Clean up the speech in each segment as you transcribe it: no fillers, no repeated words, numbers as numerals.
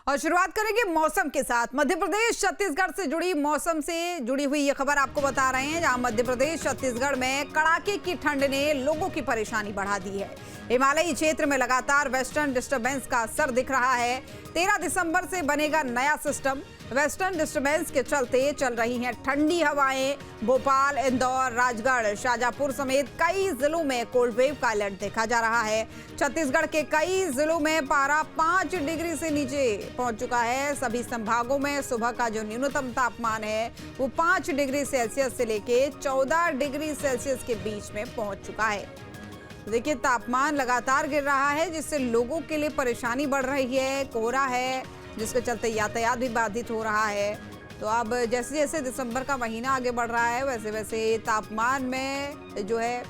और शुरुआत करेंगे मौसम के साथ। मध्य प्रदेश छत्तीसगढ़ से जुड़ी मौसम से जुड़ी हुई ये खबर आपको बता रहे हैं, जहां मध्य प्रदेश छत्तीसगढ़ में कड़ाके की ठंड ने लोगों की परेशानी बढ़ा दी है। हिमालयी क्षेत्र में लगातार वेस्टर्न डिस्टर्बेंस का असर दिख रहा है। 13 दिसंबर से बनेगा नया सिस्टम। वेस्टर्न डिस्टर्बेंस के चलते चल रही हैं ठंडी हवाएं। भोपाल, इंदौर, राजगढ़, शाजापुर समेत कई जिलों में कोल्ड वेव का अलर्ट देखा जा रहा है। छत्तीसगढ़ के कई जिलों में पारा 5 डिग्री से नीचे पहुंच चुका है। सभी संभागों में सुबह का जो न्यूनतम तापमान है वो 5 डिग्री सेल्सियस से लेके 14 डिग्री सेल्सियस के बीच में पहुंच चुका है। देखिए, तापमान लगातार गिर रहा है, जिससे लोगों के लिए परेशानी बढ़ रही है। कोहरा है, जिसके चलते यातायात भी बाधित हो रहा है। तो अब जैसे जैसे दिसंबर का महीना आगे बढ़ रहा है, वैसे वैसे तापमान में जो है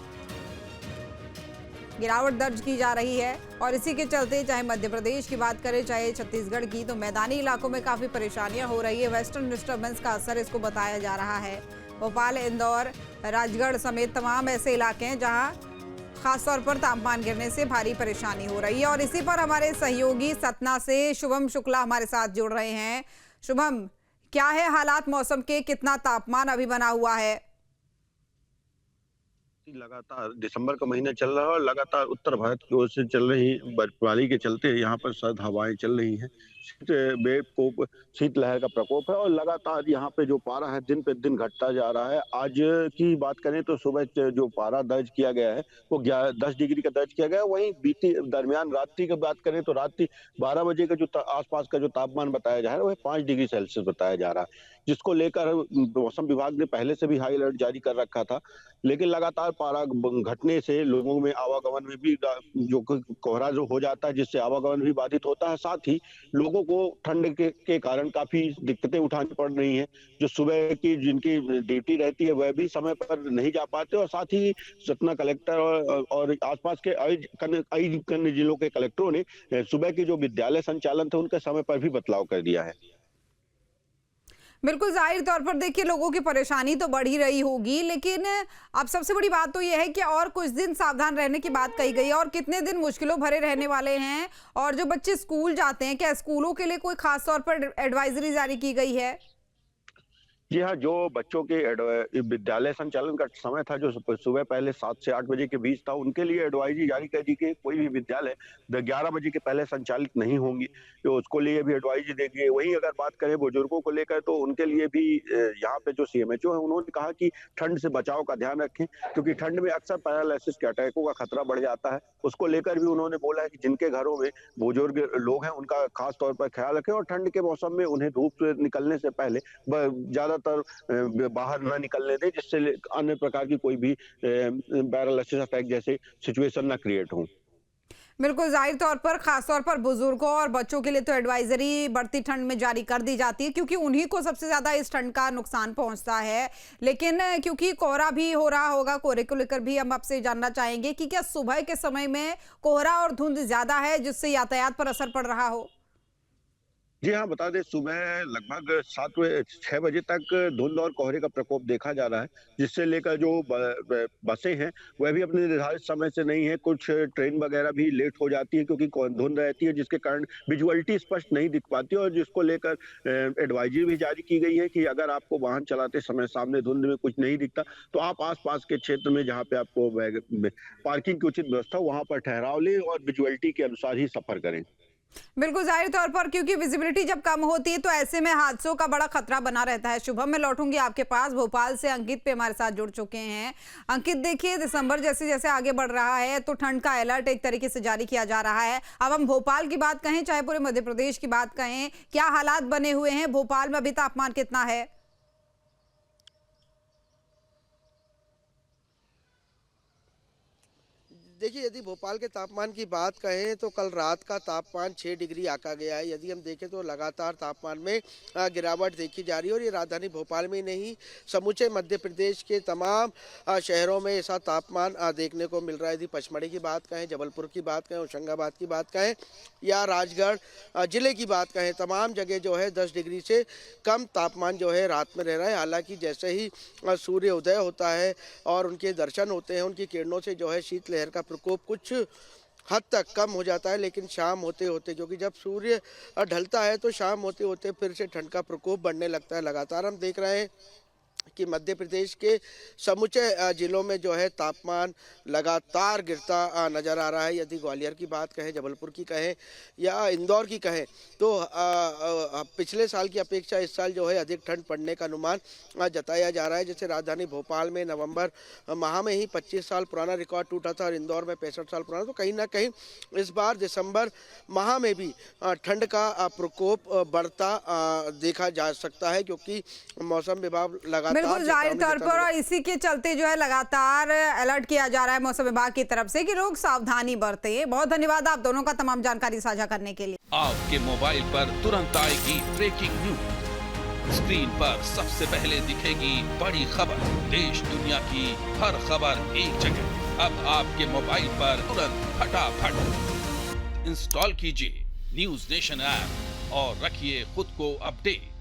गिरावट दर्ज की जा रही है। और इसी के चलते चाहे मध्य प्रदेश की बात करें, चाहे छत्तीसगढ़ की, तो मैदानी इलाकों में काफ़ी परेशानियां हो रही है। वेस्टर्न डिस्टर्बेंस का असर इसको बताया जा रहा है। भोपाल, इंदौर, राजगढ़ समेत तमाम ऐसे इलाके हैं जहाँ खासतौर पर तापमान गिरने से भारी परेशानी हो रही है। और इसी पर हमारे सहयोगी सतना से शुभम शुक्ला हमारे साथ जुड़ रहे हैं। शुभम, क्या है हालात मौसम के, कितना तापमान अभी बना हुआ है? लगातार दिसंबर का महीना चल रहा है और लगातार उत्तर भारत की ओर से चल रही बर्फबारी के चलते यहाँ पर सर्द हवाएं चल रही हैं। शीतलहर का प्रकोप है और लगातार यहाँ पे जो पारा है दिन पे दिन घटता जा रहा है। आज की बात करें तो सुबह जो पारा दर्ज किया गया है वो 10 डिग्री का दर्ज किया गया है। वहीं बीती दरमियान रात्रि की बात करें तो रात्रि 12 बजे का जो आसपास का जो तापमान बताया जा रहा है वह 5 डिग्री सेल्सियस बताया जा रहा है, जिसको लेकर मौसम विभाग ने पहले से भी हाई अलर्ट जारी कर रखा था। लेकिन लगातार पारा घटने से लोगों में आवागमन में भी जो कोहरा जो हो जाता है, जिससे आवागमन भी बाधित होता है। साथ ही लोगों को ठंड के कारण काफी दिक्कतें उठानी पड़ रही हैं। जो सुबह की जिनकी ड्यूटी रहती है वह भी समय पर नहीं जा पाते। और साथ ही सतना कलेक्टर और आसपास के कई अन्य जिलों के कलेक्टरों ने सुबह के जो विद्यालय संचालन थे उनके समय पर भी बदलाव कर दिया है। बिल्कुल, जाहिर तौर पर देखिए लोगों की परेशानी तो बढ़ ही रही होगी, लेकिन अब सबसे बड़ी बात तो यह है कि और कुछ दिन सावधान रहने की बात कही गई है। और कितने दिन मुश्किलों भरे रहने वाले हैं? और जो बच्चे स्कूल जाते हैं, क्या स्कूलों के लिए कोई खास तौर पर एडवाइजरी जारी की गई है? जी हाँ, जो बच्चों के विद्यालय संचालन का समय था जो सुबह पहले 7 से 8 बजे के बीच था, उनके लिए एडवाइजरी जारी कर दी कि कोई भी विद्यालय 11 बजे के पहले संचालित नहीं होंगी, तो उसको लिए भी एडवाइजरी दी गई। वहीं अगर बात करें बुजुर्गों को लेकर तो उनके लिए भी यहाँ पे जो सीएमएचओ है उन्होंने कहा कि ठंड से बचाव का ध्यान रखें, क्योंकि ठंड में अक्सर पैरालिसिस के अटैकों का खतरा बढ़ जाता है। उसको लेकर भी उन्होंने बोला है कि जिनके घरों में बुजुर्ग लोग हैं उनका खास तौर पर ख्याल रखें और ठंड के मौसम में उन्हें धूप से निकलने से पहले ज्यादातर बाहर न निकलने दें, जिससे अन्य प्रकार की कोई भी पैरालिसिस अटैक जैसे सिचुएशन ना क्रिएट हो। बिल्कुल, जाहिर तौर पर खास तौर पर बुजुर्गों और बच्चों के लिए तो एडवाइजरी बढ़ती ठंड में जारी कर दी जाती है, क्योंकि उन्हीं को सबसे ज्यादा इस ठंड का नुकसान पहुंचता है। लेकिन क्योंकि कोहरा भी हो रहा होगा, कोहरे को लेकर भी हम आपसे जानना चाहेंगे कि क्या सुबह के समय में कोहरा और धुंध ज्यादा है, जिससे यातायात पर असर पड़ रहा हो? जी हाँ, बता दें सुबह लगभग 6 बजे तक धुंध और कोहरे का प्रकोप देखा जा रहा है, जिससे लेकर जो बसें हैं वह भी अपने निर्धारित समय से नहीं है। कुछ ट्रेन वगैरह भी लेट हो जाती है क्योंकि धुंध रहती है, जिसके कारण विजुअलिटी स्पष्ट नहीं दिख पाती। और जिसको लेकर एडवाइजरी भी जारी की गई है कि अगर आपको वाहन चलाते समय सामने धुंध में कुछ नहीं दिखता तो आप आसपास के क्षेत्र में जहाँ पे आपको पार्किंग की उचित व्यवस्था हो वहां पर ठहराव लें और विजुअलिटी के अनुसार ही सफर करें। बिल्कुल, जाहिर तौर पर क्योंकि विजिबिलिटी जब कम होती है तो ऐसे में हादसों का बड़ा खतरा बना रहता है। शुभम, मैं लौटूंगी आपके पास। भोपाल से अंकित पे हमारे साथ जुड़ चुके हैं। अंकित, देखिए दिसंबर जैसे जैसे आगे बढ़ रहा है तो ठंड का अलर्ट एक तरीके से जारी किया जा रहा है। अब हम भोपाल की बात कहें, चाहे पूरे मध्य प्रदेश की बात कहें, क्या हालात बने हुए हैं? भोपाल में अभी तापमान कितना है? देखिए, यदि भोपाल के तापमान की बात कहें तो कल रात का तापमान 6 डिग्री आका गया है। यदि हम देखें तो लगातार तापमान में गिरावट देखी जा रही है और ये राजधानी भोपाल में नहीं, समूचे मध्य प्रदेश के तमाम शहरों में ऐसा तापमान देखने को मिल रहा है। यदि पचमढ़ी की बात कहें, जबलपुर की बात कहें, होशंगाबाद की बात कहें या राजगढ़ जिले की बात कहें, तमाम जगह जो है 10 डिग्री से कम तापमान जो है रात में रह रहा है। हालांकि जैसे ही सूर्य उदय होता है और उनके दर्शन होते हैं, उनकी किरणों से जो है शीतलहर का प्रकोप कुछ हद तक कम हो जाता है, लेकिन शाम होते होते, क्योंकि जब सूर्य ढलता है तो शाम होते होते फिर से ठंड का प्रकोप बढ़ने लगता है। लगातार हम देख रहे हैं कि मध्य प्रदेश के समूचे जिलों में जो है तापमान लगातार गिरता नजर आ रहा है। यदि ग्वालियर की बात कहें, जबलपुर की कहें या इंदौर की कहें तो पिछले साल की अपेक्षा इस साल जो है अधिक ठंड पड़ने का अनुमान जताया जा रहा है। जैसे राजधानी भोपाल में नवंबर माह में ही 25 साल पुराना रिकॉर्ड टूटा था और इंदौर में 65 साल पुराना। तो कहीं ना कहीं इस बार दिसंबर माह में भी ठंड का प्रकोप बढ़ता देखा जा सकता है, क्योंकि मौसम विभाग लगातार बिल्कुल जाहिर तौर पर, और इसी के चलते जो है लगातार अलर्ट किया जा रहा है मौसम विभाग की तरफ से कि लोग सावधानी बरतें। बहुत धन्यवाद आप दोनों का तमाम जानकारी साझा करने के लिए। आपके मोबाइल पर तुरंत आएगी ब्रेकिंग न्यूज, स्क्रीन पर सबसे पहले दिखेगी बड़ी खबर, देश दुनिया की हर खबर एक जगह। अब आपके मोबाइल पर तुरंत फटाफट इंस्टॉल कीजिए न्यूज नेशन ऐप और रखिए खुद को अपडेट।